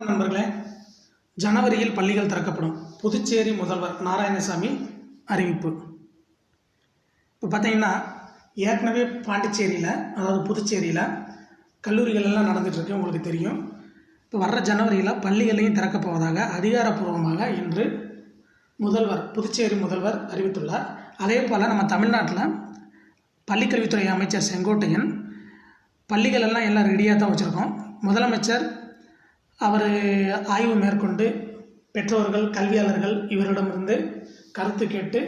நண்பர்களே, ஜனவரியில் பள்ளிகள் திறக்கப்படும். புதுச்சேரி முதல்வர் நாராயணசாமி அறிவிப்பு. இப்போ பார்த்தீங்கன்னா, ஏற்கனவே பாண்டிச்சேரியில், அதாவது புதுச்சேரியில் கல்லூரிகள் எல்லாம் நடந்துகிட்ருக்கு, உங்களுக்கு தெரியும். இப்போ வர்ற ஜனவரியில் பள்ளிகளையும் திறக்கப் போவதாக அதிகாரப்பூர்வமாக இன்று புதுச்சேரி முதல்வர் அறிவித்துள்ளார். அதே போல் நம்ம தமிழ்நாட்டில் பள்ளிக்கல்வித்துறை அமைச்சர் செங்கோட்டையன் பள்ளிகள் எல்லாம் ரெடியாக தான் வச்சுருக்கோம். முதலமைச்சர் அவர் ஆய்வு மேற்கொண்டு பெற்றோர்கள், கல்வியாளர்கள் இவரிடமிருந்து கருத்து கேட்டு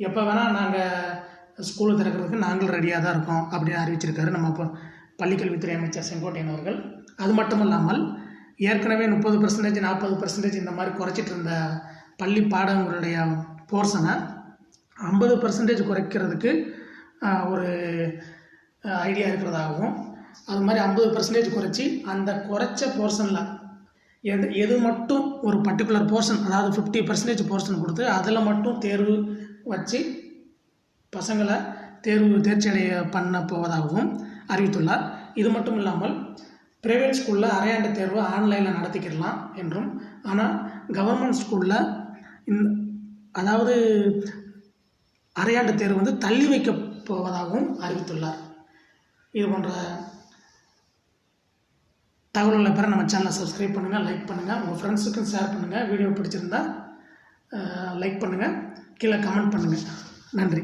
எப்போ வேணால் நாங்கள் ஸ்கூலு திறக்கிறதுக்கு நாங்கள் ரெடியாக தான் இருக்கோம் அப்படின்னு அறிவிச்சிருக்காரு நம்ம பள்ளிக்கல்வித்துறை அமைச்சர் செங்கோட்டையன் அவர்கள். அது மட்டும் இல்லாமல் ஏற்கனவே 30%, 40% இந்த மாதிரி குறைச்சிட்டு இருந்த பள்ளி பாடங்களுடைய போர்ஷனை 50% குறைக்கிறதுக்கு ஒரு ஐடியா இருக்கிறதாகவும், அது மாதிரி 50% குறைச்சி அந்த குறைச்ச போர்ஷனில் எது மட்டும் ஒரு பர்டிகுலர் போர்ஷன், அதாவது 50% போர்ஷன் கொடுத்து அதில் மட்டும் தேர்வு வச்சு பசங்களை தேர்ச்சி அடைய பண்ண போவதாகவும் அறிவித்துள்ளார். இது மட்டும் இல்லாமல் ப்ரைவேட் ஸ்கூலில் அரையாண்டு தேர்வு ஆன்லைனில் நடத்திக்கிடலாம் என்றும், ஆனால் கவர்மெண்ட் ஸ்கூலில் அதாவது அரையாண்டு தேர்வு தள்ளி வைக்க போவதாகவும் அறிவித்துள்ளார். இது போன்ற தகவல்களை பெற நம்ம சேனலை சப்ஸ்கிரைப் பண்ணுங்கள், லைக் பண்ணுங்கள், உங்கள் ஃப்ரெண்ட்ஸுக்கும் ஷேர் பண்ணுங்கள். வீடியோ பிடிச்சிருந்தா லைக் பண்ணுங்கள், கீழே கமெண்ட் பண்ணுங்கள். நன்றி.